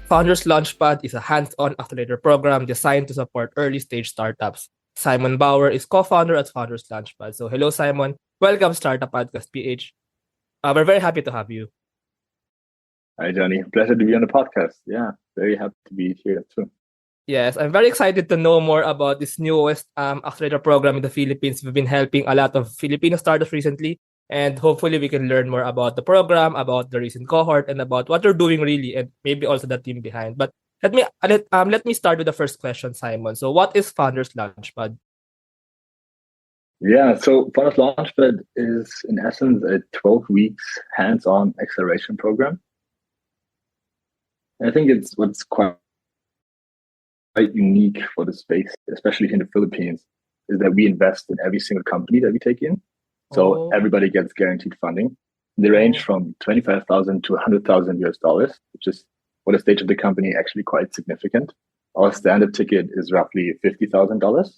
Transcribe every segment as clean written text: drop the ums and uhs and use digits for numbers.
Founders Launchpad is a hands-on accelerator program designed to support early-stage startups. Simon Bauer is co-founder at Founders Launchpad. So hello, Simon. Welcome, Startup Podcast PH. We're very happy to have you. Hi, Johnny. Pleasure to be on the podcast. Yeah, very happy to be here too. Yes, I'm very excited to know more about this newest accelerator program in the Philippines. We've been helping a lot of Filipino startups recently, and hopefully we can learn more about the program, about the recent cohort, and about what you're doing really, and maybe also the team behind. But let me start with the first question, Simon. So, what is Founders Launchpad? Yeah, so Founders Launchpad is in essence a 12 weeks hands-on acceleration program. And I think it's what's quite unique for the space, especially in the Philippines, is that we invest in every single company that we take in. So everybody gets guaranteed funding. They range from 25,000 to 100,000 US dollars, which is for the stage of the company actually quite significant. Our standard ticket is roughly $50,000.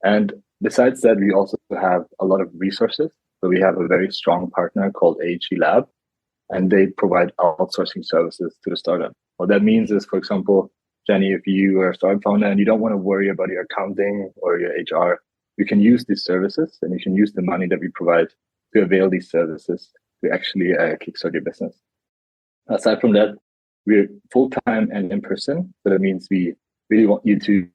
And besides that, we also have a lot of resources. So we have a very strong partner called AHE Lab, and they provide outsourcing services to the startup. What that means is, for example, Jenny, if you are a startup founder and you don't want to worry about your accounting or your HR, you can use these services and you can use the money that we provide to avail these services to actually kickstart your business. Aside from that, we're full-time and in person. So that means we really want you to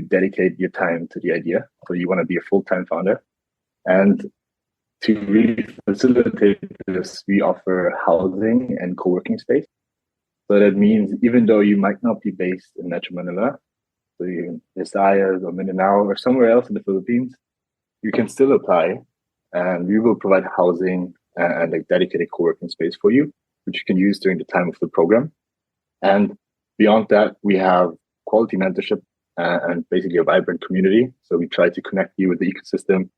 dedicate your time to the idea. So you want to be a full-time founder. And to really facilitate this, we offer housing and co-working space. So that means even though you might not be based in Metro Manila, so you're in Visayas or Mindanao or somewhere else in the Philippines, you can still apply, and we will provide housing and a dedicated co-working space for you, which you can use during the time of the program. And beyond that, we have quality mentorship and basically a vibrant community. So we try to connect you with the ecosystem.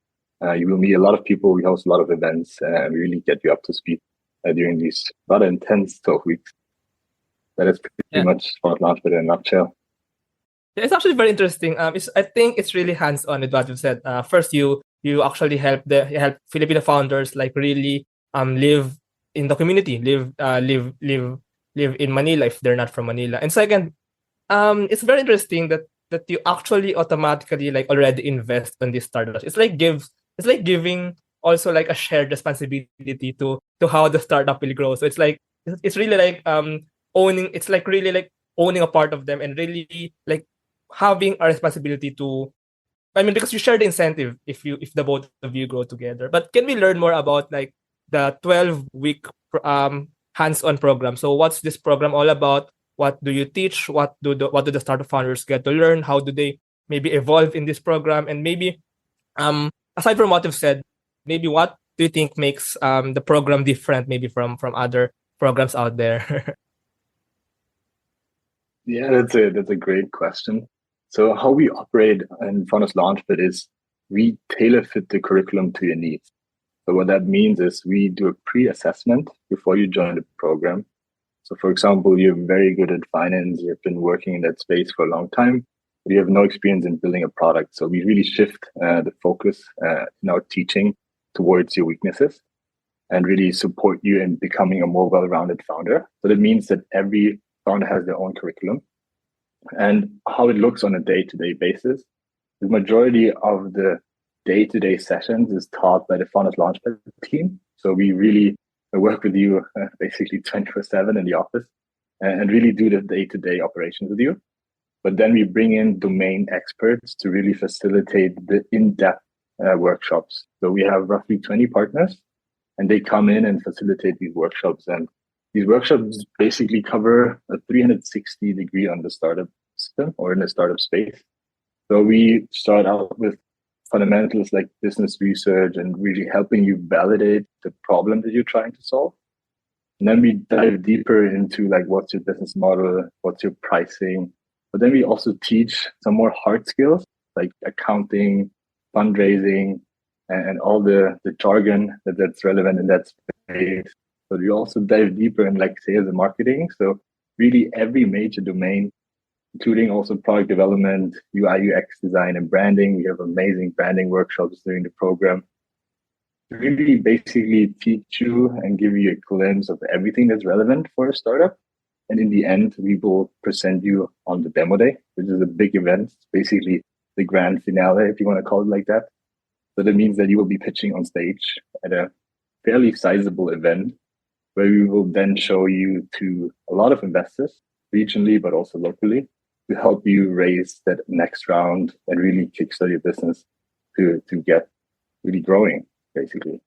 You will meet a lot of people. We host a lot of events, and we really get you up to speed during these rather intense 12 weeks. That is pretty much Founders Launchpad in a nutshell. Yeah, it's actually very interesting. I think it's really hands-on with what you said. First, you actually help Filipino founders like really live in the community, live in Manila if they're not from Manila. And second, it's very interesting that you actually automatically like already invest in these startups. It's like giving also like a shared responsibility to how the startup will grow. So it's really like owning. It's like really like owning a part of them and really like having a responsibility to. I mean, because you share the incentive if the both of you grow together. But can we learn more about like the 12-week hands-on program? So what's this program all about? What do you teach? What do the startup founders get to learn? How do they maybe evolve in this program? And maybe aside from what you've said, maybe what do you think makes the program different maybe from other programs out there? Yeah, that's a great question. So how we operate in Founders Launchpad is we tailor fit the curriculum to your needs. So what that means is we do a pre-assessment before you join the program. So for example, you're very good at finance, you've been working in that space for a long time, but you have no experience in building a product. So we really shift the focus in our teaching towards your weaknesses and really support you in becoming a more well-rounded founder. So that means that every founder has their own curriculum. And how it looks on a day-to-day basis, the majority of the day-to-day sessions is taught by the Founders Launchpad team. So we really work with you basically 24/7 in the office and really do the day-to-day operations with you. But then we bring in domain experts to really facilitate the in-depth workshops. So we have roughly 20 partners, and they come in and facilitate these workshops. And these workshops basically cover a 360 degree on the startup system or in the startup space. So we start out with fundamentals like business research and really helping you validate the problem that you're trying to solve. And then we dive deeper into like, what's your business model? What's your pricing? But then we also teach some more hard skills like accounting, fundraising, and all the jargon that's relevant in that space. But we also dive deeper in like sales and marketing. So really every major domain, including also product development, UI, UX design, and branding. We have amazing branding workshops during the program. Really basically teach you and give you a glimpse of everything that's relevant for a startup. And in the end, we will present you on the demo day, which is a big event, basically the grand finale, if you want to call it like that. So that means that you will be pitching on stage at a fairly sizable event where we will then show you to a lot of investors, regionally, but also locally, to help you raise that next round and really kickstart your business to get really growing, basically.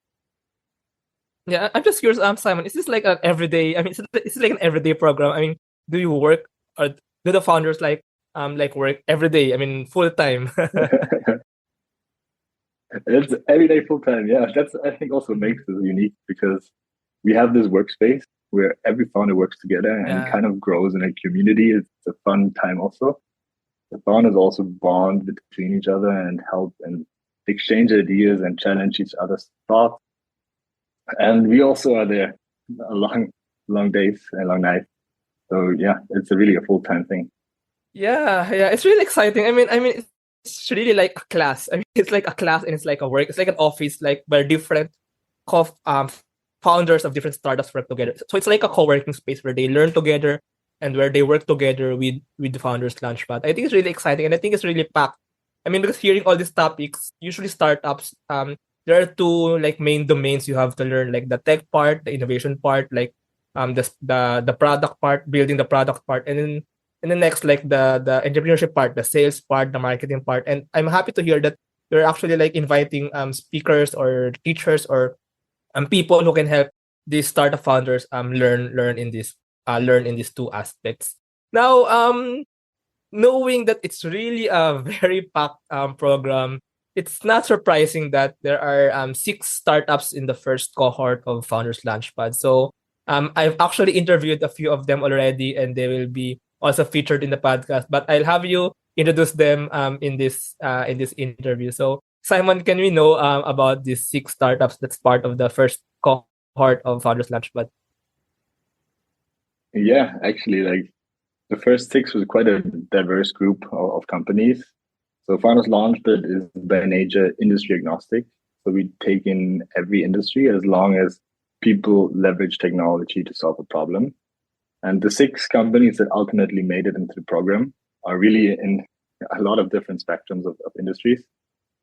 Yeah, I'm just curious, Simon, is this like an everyday? I mean, is it like an everyday program? I mean, do you work or do the founders like work every day? I mean, full time. It's every day full time. Yeah, that's I think also makes it unique because we have this workspace where every founder works together and Yeah. kind of grows in a community. It's a fun time also. The founders also bond between each other and help and exchange ideas and challenge each other's thoughts. And we also are there a long days and long nights. So yeah, it's really a full time thing. Yeah, it's really exciting. I mean, it's really like a class. I mean, it's like a class and it's like a work. It's like an office, like where different co founders of different startups work together. So it's like a co-working space where they learn together and where they work together with the Founders Launchpad. I think it's really exciting and I think it's really packed. I mean, because hearing all these topics, usually startups, there are two like main domains you have to learn, like the tech part, the innovation part, like the product part, building the product part, and then next like the entrepreneurship part, the sales part, the marketing part. And I'm happy to hear that you're actually like inviting speakers or teachers or people who can help these startup founders learn in these two aspects. Now, knowing that it's really a very packed program, it's not surprising that there are 6 startups in the first cohort of Founders Launchpad. So I've actually interviewed a few of them already, and they will be also featured in the podcast. But I'll have you introduce them in this interview. So Simon, can we know about these 6 startups that's part of the first cohort of Founders Launchpad? Yeah, actually, like the first 6 was quite a diverse group of companies. So Founders Launchpad is by nature industry agnostic. So we take in every industry as long as people leverage technology to solve a problem. And the 6 companies that ultimately made it into the program are really in a lot of different spectrums of industries.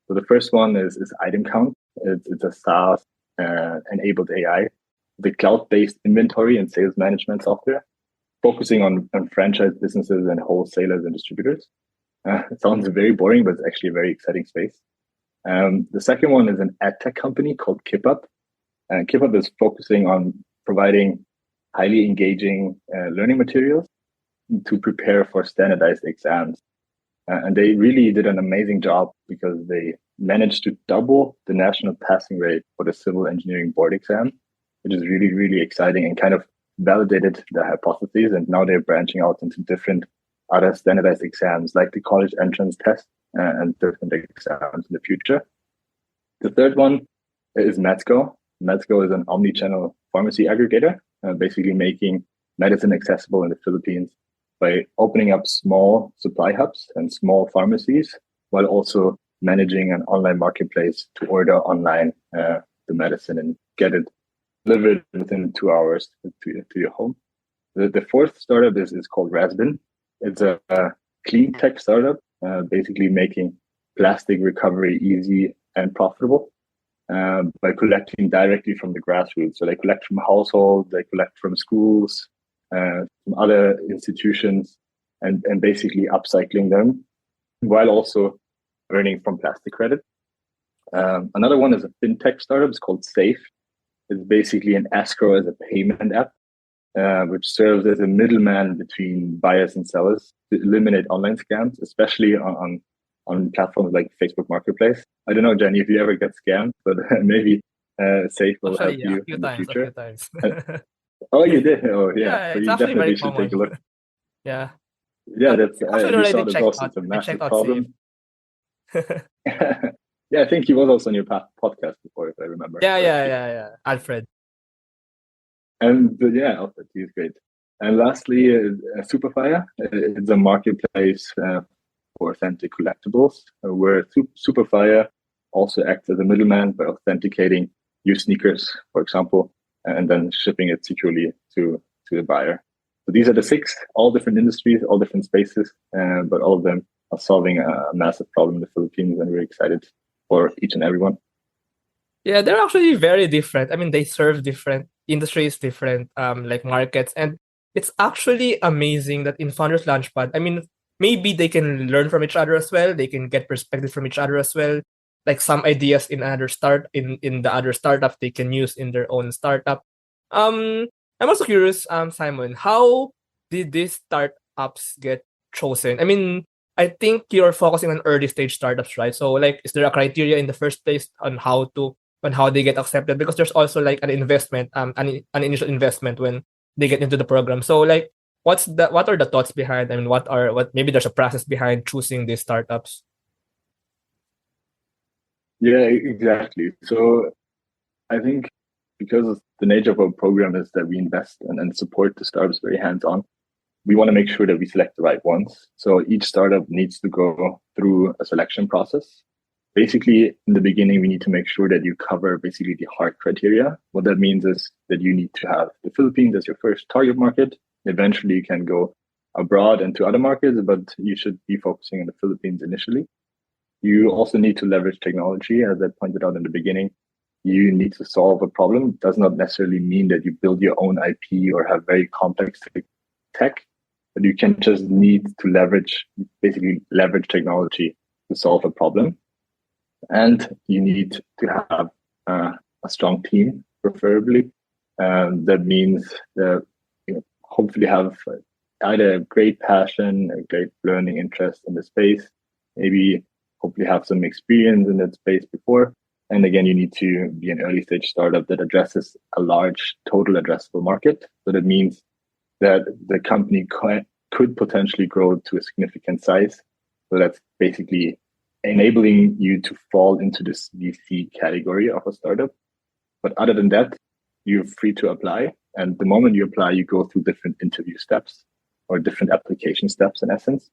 So the first one is Item Count. It's a SaaS enabled AI, the cloud-based inventory and sales management software, focusing on franchise businesses and wholesalers and distributors. It sounds very boring, but it's actually a very exciting space. The second one is an ad tech company called KipUp. And KipUp is focusing on providing highly engaging learning materials to prepare for standardized exams. And they really did an amazing job because they managed to double the national passing rate for the civil engineering board exam, which is really, really exciting and kind of validated the hypotheses. And now they're branching out into different other standardized exams like the college entrance test and different exams in the future. The third one is Medsco. Medsco is an omni-channel pharmacy aggregator, basically making medicine accessible in the Philippines by opening up small supply hubs and small pharmacies, while also managing an online marketplace to order online the medicine and get it delivered within 2 hours to your home. The fourth startup is called Rasbin. It's a clean tech startup, basically making plastic recovery easy and profitable by collecting directly from the grassroots. So they collect from households, they collect from schools, from other institutions, and basically upcycling them while also earning from plastic credit. Another one is a fintech startup. It's called Safe. It's basically an escrow as a payment app, which serves as a middleman between buyers and sellers to eliminate online scams, especially on platforms like Facebook Marketplace. I don't know, Jenny, if you ever get scammed, but maybe Safe will help Actually, yeah, you in the a few future. times. Oh, you did? Oh, yeah. Yeah, So it's you actually very definitely should take common. a look. Yeah. Yeah, that's Actually we saw already that's also it's a I checked massive out Safe. problem. Yeah, I think he was also on your podcast before, if I remember correctly. Yeah. Alfred. And yeah, Alfred, he's great. And lastly, Superfire. It's a marketplace for authentic collectibles, where Superfire also acts as a middleman by authenticating your sneakers, for example, and then shipping it securely to the buyer. So So these are the six, all different industries, all different spaces, but all of them are solving a massive problem in the Philippines, and we're excited for each and every one. Yeah, they're actually very different. I mean, they serve different industries, different like markets, and it's actually amazing that in Founders Launchpad, I mean, maybe they can learn from each other as well. They can get perspective from each other as well. Like some ideas in the other startup they can use in their own startup. Um, I'm also curious, Simon, how did these startups get chosen? I mean, I think you're focusing on early stage startups, right? So, like, is there a criteria in the first place on how they get accepted? Because there's also like an investment, an initial investment when they get into the program. So, like, what are the thoughts behind? I mean, what maybe there's a process behind choosing these startups. Yeah, exactly. So I think because the nature of our program is that we invest and support the startups very hands-on, we want to make sure that we select the right ones. So each startup needs to go through a selection process. Basically, in the beginning, we need to make sure that you cover basically the hard criteria. What that means is that you need to have the Philippines as your first target market. Eventually, you can go abroad and to other markets, but you should be focusing on the Philippines initially. You also need to leverage technology, as I pointed out in the beginning. You need to solve a problem. It does not necessarily mean that you build your own IP or have very complex tech, but you can just need to basically leverage technology to solve a problem. And you need to have a strong team, preferably. That means that hopefully have either a great passion, a great learning interest in the space, maybe hopefully have some experience in that space before. And again, you need to be an early stage startup that addresses a large total addressable market. So that means that the company could potentially grow to a significant size. So that's basically enabling you to fall into this VC category of a startup. But other than that, you're free to apply. And the moment you apply, you go through different interview steps or different application steps in essence.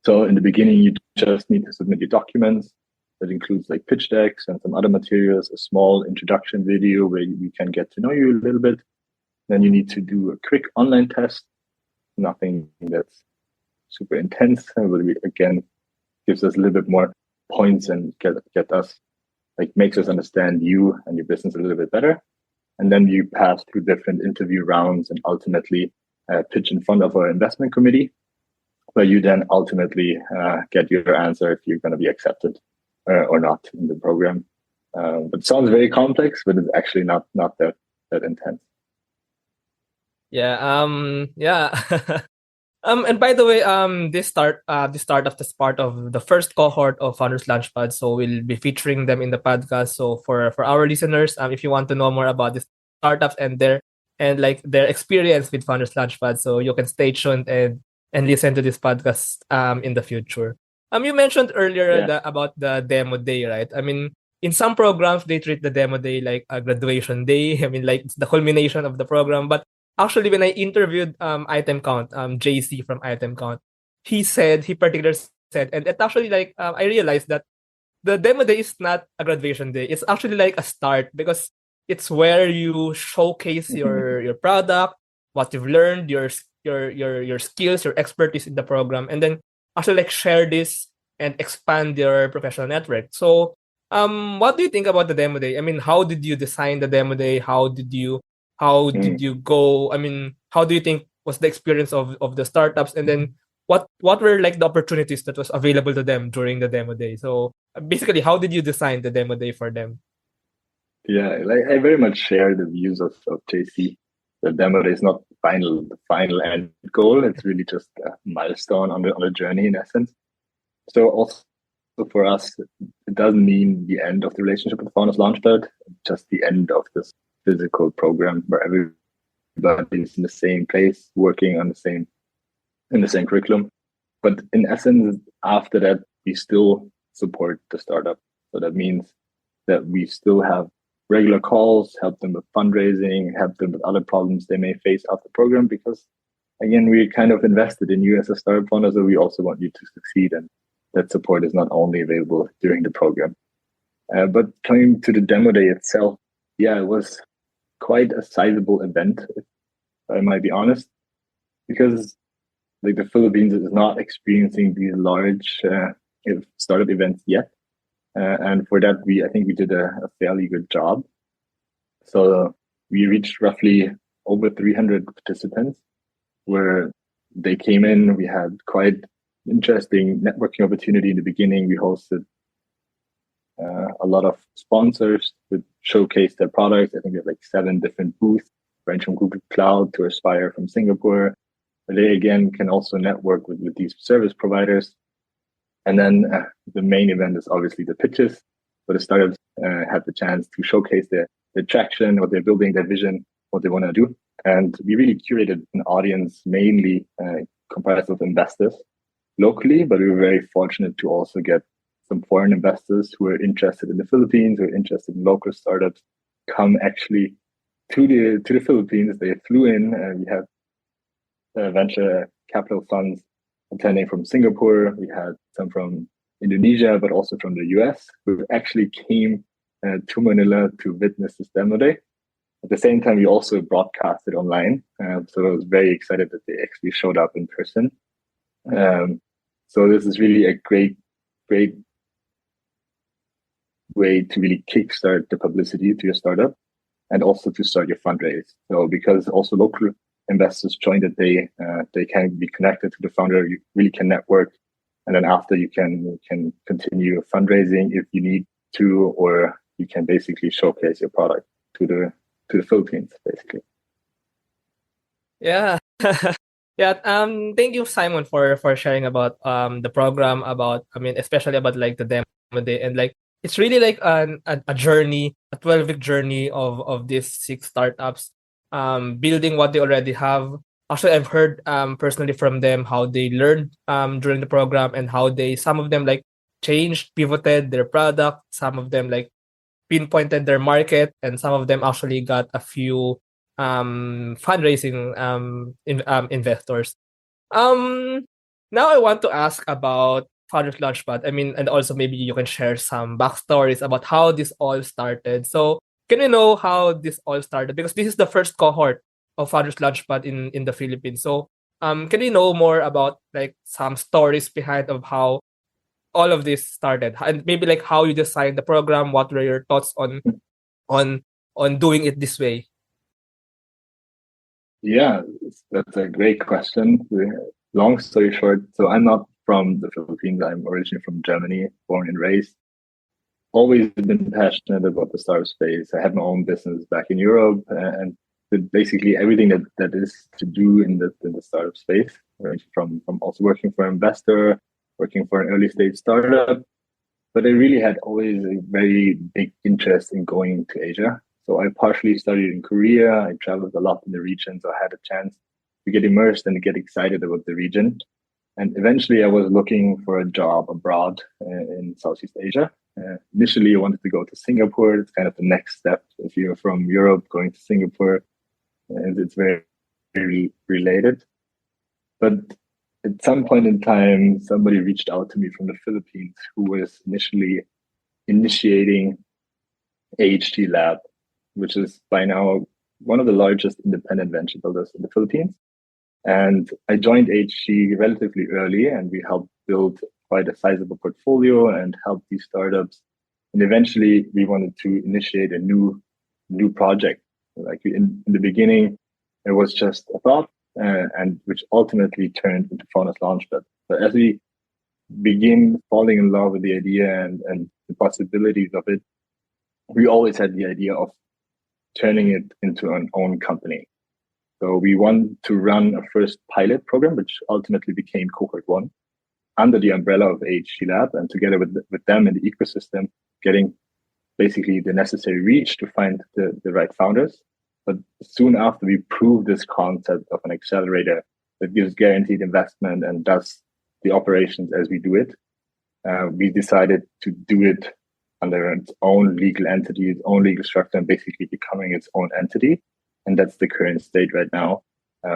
So in the beginning, you just need to submit your documents. That includes like pitch decks and some other materials, a small introduction video where we can get to know you a little bit. Then you need to do a quick online test, nothing that's super intense, but again, gives us a little bit more points and get us, like makes us understand you and your business a little bit better. And then you pass through different interview rounds and ultimately pitch in front of our investment committee, where you then ultimately get your answer if you're going to be accepted or not in the program. But it sounds very complex, but it's actually not that intense. Yeah. Yeah. And by the way, this startup is part of the first cohort of Founders Launchpad, so we'll be featuring them in the podcast. So for our listeners, if you want to know more about these startups and their experience with Founders Launchpad, so you can stay tuned and listen to this podcast in the future. You mentioned earlier about the demo day, right? I mean, in some programs they treat the demo day like a graduation day. I mean, like it's the culmination of the program, but actually, when I interviewed Item Count, JC from Item Count, he particularly said, and it actually like I realized that the demo day is not a graduation day. It's actually like a start because it's where you showcase your product, what you've learned, your skills, your expertise in the program, and then actually like share this and expand your professional network. So, what do you think about the demo day? I mean, how did you design the demo day? How did you go? I mean, how do you think was the experience of the startups? And then what were like the opportunities that was available to them during the demo day? So basically, how did you design the demo day for them? Yeah, like I very much share the views of JC. The demo day is not the final end goal. It's really just a milestone on the journey in essence. So also for us, it doesn't mean the end of the relationship with Founders Launchpad, just the end of this physical program where everybody's in the same place, working on in the same curriculum. But in essence, after that, we still support the startup. So that means that we still have regular calls, help them with fundraising, help them with other problems they may face after the program, because again, we're kind of invested in you as a startup founder, so we also want you to succeed, and that support is not only available during the program. But coming to the demo day itself, yeah, it was quite a sizable event, if I might be honest. because like the Philippines is not experiencing these large startup events yet. And for that, I think we did a fairly good job. So we reached roughly over 300 participants where they came in. We had quite interesting networking opportunity in the beginning. We hosted a lot of sponsors who showcase their products. I think we had like 7 different booths, range from Google Cloud to Aspire from Singapore. They again can also network with these service providers. And then the main event is obviously the pitches, where the startups had the chance to showcase their traction, what they're building, their vision, what they want to do. And we really curated an audience mainly comprised of investors locally, but we were very fortunate to also get some foreign investors who are interested in the Philippines, who are interested in local startups, come actually to the Philippines. They flew in, and we had venture capital funds attending from Singapore. We had some from Indonesia, but also from the US, who actually came to Manila to witness this demo day. At the same time, we also broadcasted online. So I was very excited that they actually showed up in person. So this is really a great way to really kickstart the publicity to your startup and also to start your fundraise. So because also local investors join the day, they can be connected to the founder. You really can network, and then after you can continue fundraising if you need to, or you can basically showcase your product to the Philippines, basically. Yeah. Yeah. Thank you, Simon, for sharing about the program, about, I mean, especially about like the demo day, and like it's really like a journey, a 12-week journey of these 6 startups, building what they already have. Actually, I've heard personally from them how they learned during the program, and how some of them like changed, pivoted their product, some of them like pinpointed their market, and some of them actually got a few fundraising investors. Now I want to ask about Founders Launchpad. I mean, and also maybe you can share some backstories about how this all started. So can we know how this all started? Because this is the first cohort of Founders Launchpad in the Philippines. So can we know more about like some stories behind of how all of this started, and maybe like how you designed the program? What were your thoughts on doing it this way? Yeah, that's a great question. Long story short, so I'm not from the Philippines. I'm originally from Germany, born and raised. Always been passionate about the startup space. I had my own business back in Europe, and did basically everything that is to do in the startup space, right? From also working for an investor, working for an early stage startup. But I really had always a very big interest in going to Asia. So I partially studied in Korea. I traveled a lot in the region, so I had a chance to get immersed and get excited about the region. And eventually, I was looking for a job abroad in Southeast Asia. Initially, I wanted to go to Singapore. It's kind of the next step. If you're from Europe, going to Singapore, and it's very, very related. But at some point in time, somebody reached out to me from the Philippines who was initially initiating AHT Lab, which is by now one of the largest independent venture builders in the Philippines. And I joined AHT relatively early, and we helped build quite a sizable portfolio and help these startups. And eventually, we wanted to initiate a new project. Like in the beginning, it was just a thought, and which ultimately turned into Founders Launchpad. But as we begin falling in love with the idea and the possibilities of it, we always had the idea of turning it into an own company. So we want to run a first pilot program, which ultimately became Cohort 1, under the umbrella of AHT Lab, and together with them in the ecosystem, getting basically the necessary reach to find the right founders. But soon after we proved this concept of an accelerator that gives guaranteed investment and does the operations as we do it, we decided to do it under its own legal entity, its own legal structure, and basically becoming its own entity. And that's the current state right now.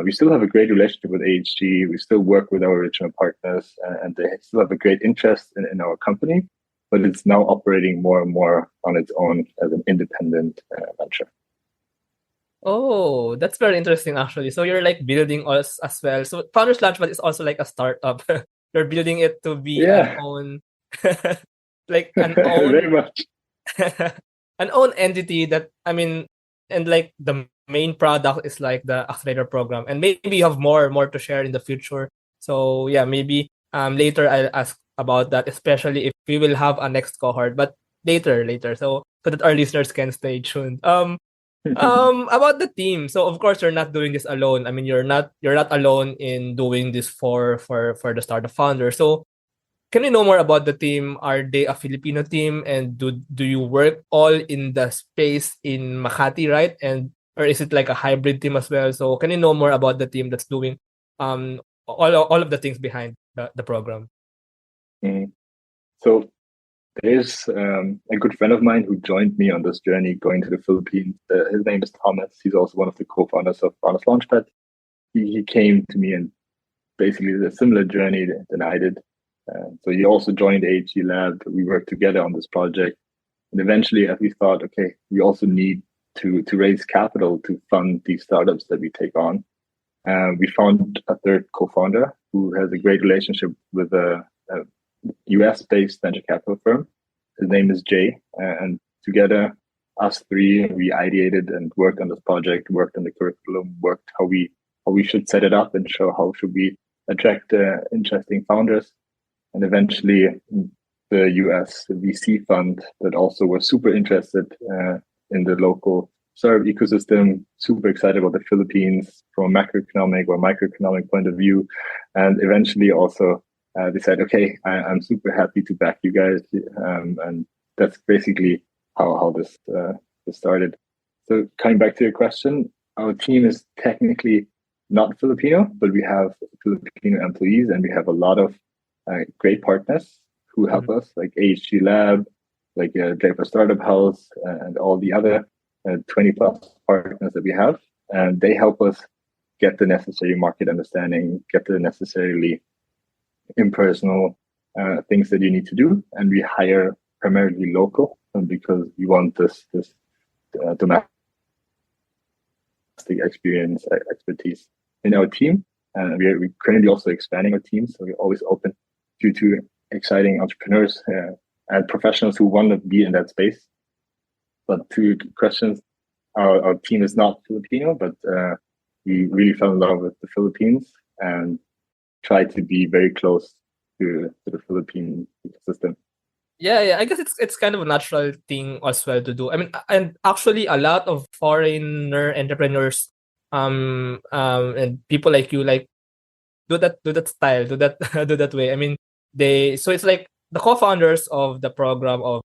We still have a great relationship with AHG. We still work with our original partners, and they still have a great interest in our company, but it's now operating more and more on its own as an independent venture. Oh, that's very interesting actually. So you're like building us as well. So Founders Launchpad is also like a startup. You're building it to be an Yeah, own like an very own much. an own entity that I mean and like the main product is like the accelerator program. And maybe you have more to share in the future. So yeah, maybe later I'll ask about that, especially if we will have a next cohort, but later. So that our listeners can stay tuned. About the team. So of course you're not doing this alone. I mean you're not alone in doing this for the startup founder. So can we know more about the team? Are they a Filipino team and do you work all in the space in Makati, right? And or is it like a hybrid team as well? So can you know more about the team that's doing all of the things behind the program? Mm. So there's a good friend of mine who joined me on this journey going to the Philippines. His name is Thomas. He's also one of the co-founders of Founders Launchpad. He came to me and basically did a similar journey than I did. So he also joined AHG Lab. We worked together on this project. And eventually, we thought, okay, we also need to raise capital to fund these startups that we take on. We found a third co-founder who has a great relationship with a US-based venture capital firm. His name is Jay, and together, us three, we ideated and worked on this project, worked on the curriculum, worked how we should set it up and show how should we attract interesting founders, and eventually the US VC fund that also was super interested in the local startup ecosystem, super excited about the Philippines from a macroeconomic or microeconomic point of view, and eventually also they said, okay, I'm super happy to back you guys. And that's basically how this started. So coming back to your question, our team is technically not Filipino, but we have Filipino employees and we have a lot of great partners who help us, like AHG Lab, like Draper Startup House, and all the other 20 plus partners that we have. And they help us get the necessary market understanding, get the necessarily impersonal things that you need to do, and we hire primarily local because we want this domestic experience expertise in our team. We're currently also expanding our team, so we're always open to exciting entrepreneurs and professionals who want to be in that space. But to your questions, our team is not Filipino, but we really fell in love with the Philippines and try to be very close to the Philippine ecosystem. Yeah. I guess it's kind of a natural thing as well to do. I mean, and actually, a lot of foreigner entrepreneurs, and people like you, like do that style, do that do that way. I mean, so it's like the co-founders of the program of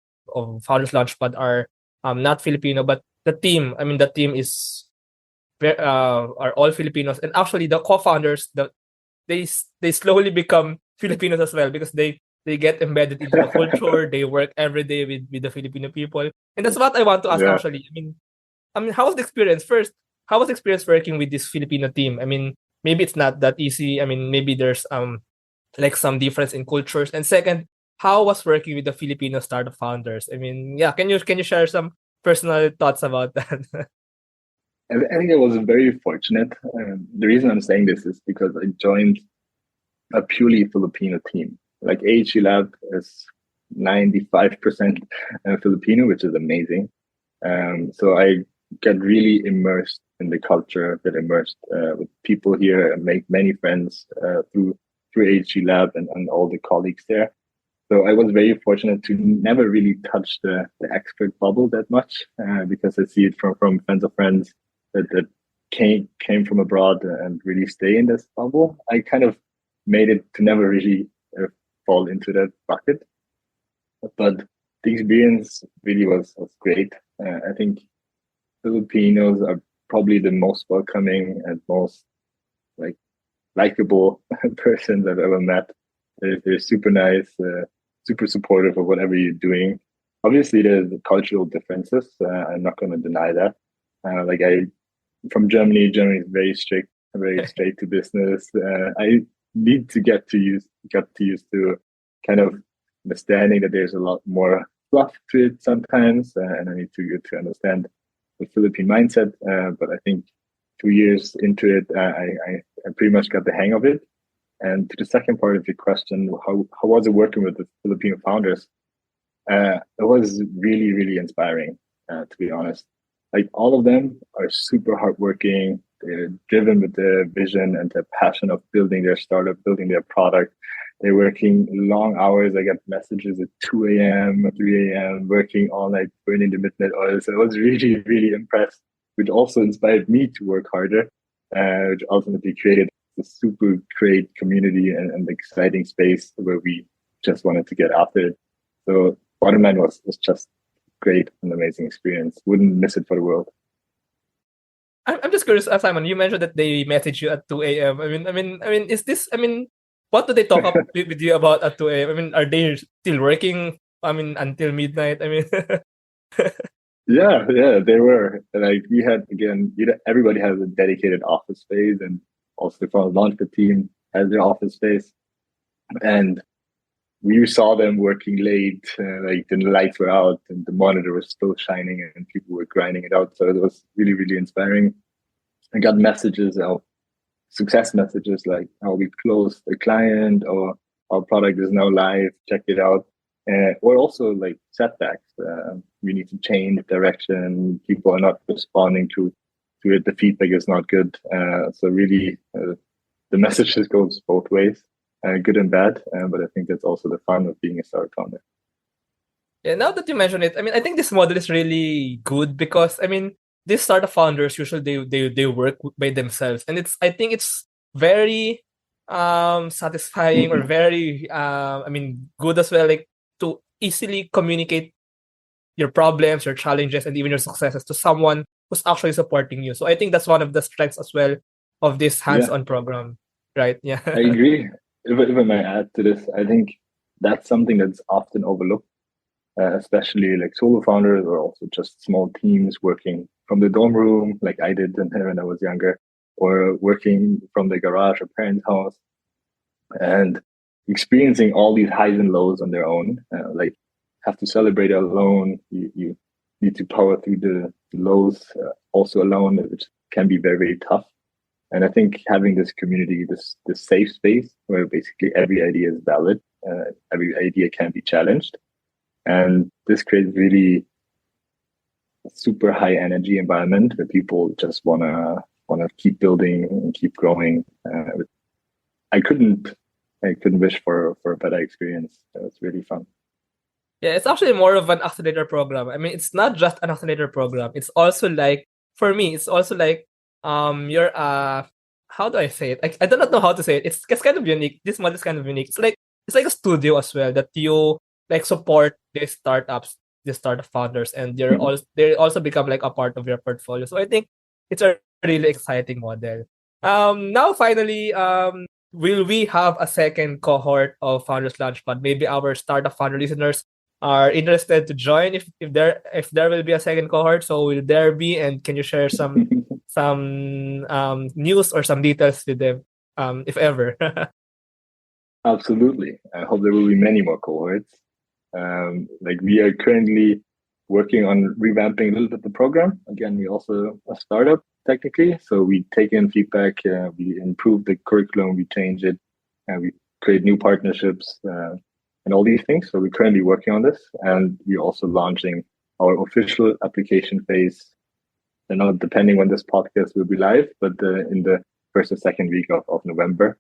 Founders Launchpad are not Filipino, but the team. I mean, the team are all Filipinos, and actually the co-founders they slowly become Filipinos as well because they get embedded into the culture. They work every day with the Filipino people, and that's what I want to ask. Yeah. Actually, I mean, how was the experience? First, how was the experience working with this Filipino team? I mean, maybe it's not that easy. I mean, maybe there's like some difference in cultures. And second, how was working with the Filipino startup founders? I mean, yeah, can you share some personal thoughts about that? I think I was very fortunate. The reason I'm saying this is because I joined a purely Filipino team. Like AHG Lab is 95% Filipino, which is amazing. So I get really immersed in the culture, get immersed with people here, and make many friends through AHG Lab and all the colleagues there. So I was very fortunate to never really touch the expert bubble that much because I see it from friends of friends that came from abroad and really stay in this bubble. I kind of made it to never really fall into that bucket. But the experience really was great. I think Filipinos are probably the most welcoming and most like likable persons I've ever met. They're super nice, super supportive of whatever you're doing. Obviously, there's cultural differences. I'm not going to deny that. Like from Germany. Germany is very strict, very straight to business. I need to get used to kind of understanding that there's a lot more fluff to it sometimes, and I need to understand the Philippine mindset. But I think 2 years into it, I pretty much got the hang of it. And to the second part of your question, how was it working with the Filipino founders? It was really, really inspiring, to be honest. Like all of them are super hardworking. They're driven with the vision and the passion of building their startup, building their product. They're working long hours. I got messages at 2 a.m., 3 a.m., working all night, burning the midnight oil. So I was really, really impressed, which also inspired me to work harder, which ultimately created a super great community and exciting space where we just wanted to get after it. So bottom line was just great and amazing experience. Wouldn't miss it for the world. I'm just curious, Simon. You mentioned that they message you at 2 a.m. Is this? What do they talk up with you about at 2 a.m.? Are they still working? Until midnight. Yeah, they were. Like we had again, everybody has a dedicated office space, and also the Founders Launchpad team has their office space, and we saw them working late. Like the lights were out and the monitor was still shining, and people were grinding it out. So it was really, really inspiring. I got messages of success messages like how we closed a client or our product is now live, check it out. Or also like setbacks. We need to change direction. People are not responding to it. The feedback is not good. So really, the messages goes both ways, good and bad. But I think that's also the fun of being a startup founder. Yeah, now that you mention it, I think this model is really good because these startup founders usually they work by themselves, and I think it's very satisfying or very good as well, like to easily communicate your problems, your challenges, and even your successes to someone who's actually supporting you. So I think that's one of the strengths as well of this Yeah, hands-on program, right? Yeah. I agree. If I may add to this, I think that's something that's often overlooked, especially like solo founders or also just small teams working from the dorm room, like I did when I was younger, or working from the garage or parents' house, and experiencing all these highs and lows on their own. Like have to celebrate alone. You need to power through the lows also alone, which can be very, very tough. And I think having this community, this safe space where basically every idea is valid, every idea can be challenged, and this creates really a super high energy environment where people just wanna keep building and keep growing. I couldn't wish for a better experience. It's really fun. Yeah, it's actually more of an accelerator program. It's not just an accelerator program. It's also like, for me, it's also like you're how do I say it? I do not know how to say it. It's kind of unique. This model is kind of unique. It's like a studio as well that you like support these startups, these startup founders, and they also become like a part of your portfolio. So I think it's a really exciting model. Now finally, will we have a second cohort of Founders Launchpad? Maybe our startup founder listeners are interested to join if there will be a second cohort. So will there be, and can you share some news or some details with them, if ever? Absolutely. I hope there will be many more cohorts. Like we are currently working on revamping a little bit the program. Again, we also a startup technically, so we take in feedback, we improve the curriculum, we change it, and we create new partnerships and all these things. So we're currently working on this, and we're also launching our official application phase. And not depending when this podcast will be live, but in the first or second week of November.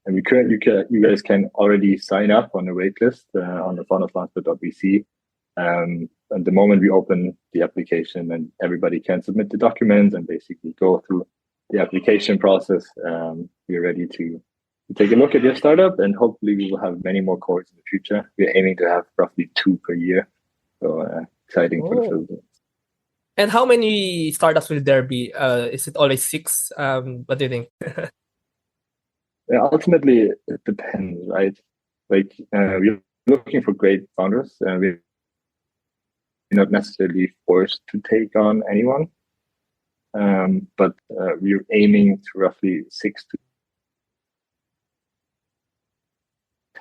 And you guys can already sign up on the waitlist on the founderslaunchpad.vc. And the moment we open the application, and everybody can submit the documents and basically go through the application process, we're ready to take a look at your startup, and hopefully we will have many more cohorts in the future. We're aiming to have roughly 2 per year. So exciting for the Philippines. And how many startups will there be? Is it always 6? What do you think? Yeah, ultimately, it depends, right? Like we're looking for great founders. We're not necessarily forced to take on anyone, but we're aiming to roughly 6 to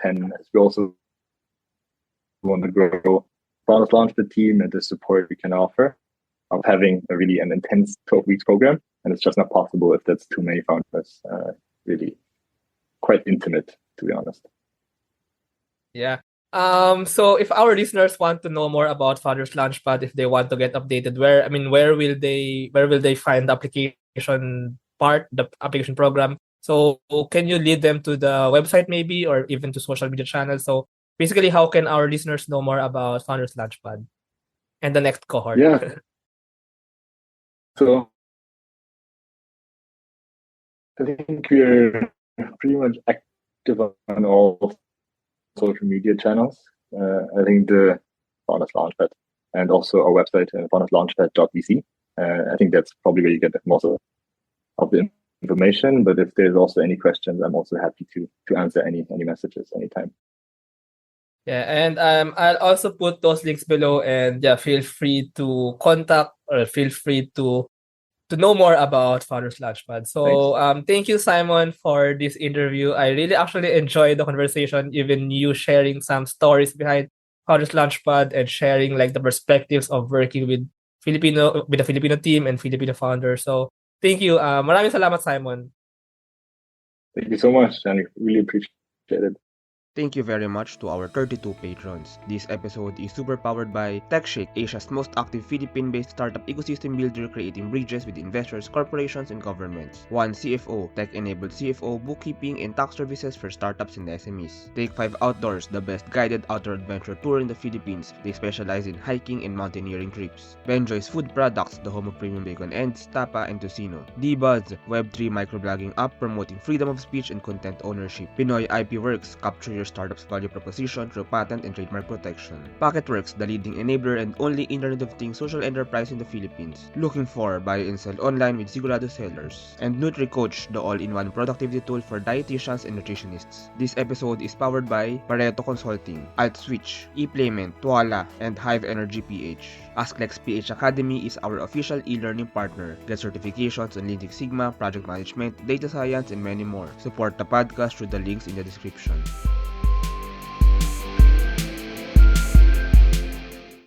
10. As we also want to grow Founders Launchpad team and the support we can offer. of having an intense 12 weeks program. And it's just not possible if that's too many founders, really quite intimate, to be honest. Yeah. So if our listeners want to know more about Founders Launchpad, if they want to get updated, where will they find the application part, the application program? So can you lead them to the website maybe, or even to social media channels? So basically, how can our listeners know more about Founders Launchpad and the next cohort? Yeah. So I think we're pretty much active on all social media channels. I think the Founders Launchpad and also our website, founderslaunchpad.vc. I think that's probably where you get most of the information. But if there's also any questions, I'm also happy to answer any messages anytime. Yeah, and I'll also put those links below, and yeah, feel free to contact or feel free to know more about Founders Launchpad. So thank you, Simon, for this interview. I really actually enjoyed the conversation, even you sharing some stories behind Founders Launchpad and sharing like the perspectives of working with the Filipino team and Filipino founders. So thank you. Maraming salamat, Simon. Thank you so much, and I really appreciate it. Thank you very much to our 32 patrons. This episode is super powered by TechShake, Asia's most active Philippine-based startup ecosystem builder creating bridges with investors, corporations, and governments. 1 CFO, tech-enabled CFO, bookkeeping, and tax services for startups and SMEs. Take 5 Outdoors, the best guided outdoor adventure tour in the Philippines. They specialize in hiking and mountaineering trips. Benjoy's Food Products, the home of premium bacon ends, tapa, and tocino. D-Buzz, Web3 microblogging app promoting freedom of speech and content ownership. Pinoy IP Works, capture your startup's value proposition through patent and trademark protection. Pocketworks, the leading enabler and only Internet of Things social enterprise in the Philippines. Looking for buy and sell online with Sigurado sellers. And NutriCoach, the all-in-one productivity tool for dietitians and nutritionists. This episode is powered by Pareto Consulting, AltSwitch, ePlayment, Tuala, and Hive Energy PH. AskLex PH Academy is our official e-learning partner. Get certifications on Lean Six Sigma, project management, data science, and many more. Support the podcast through the links in the description.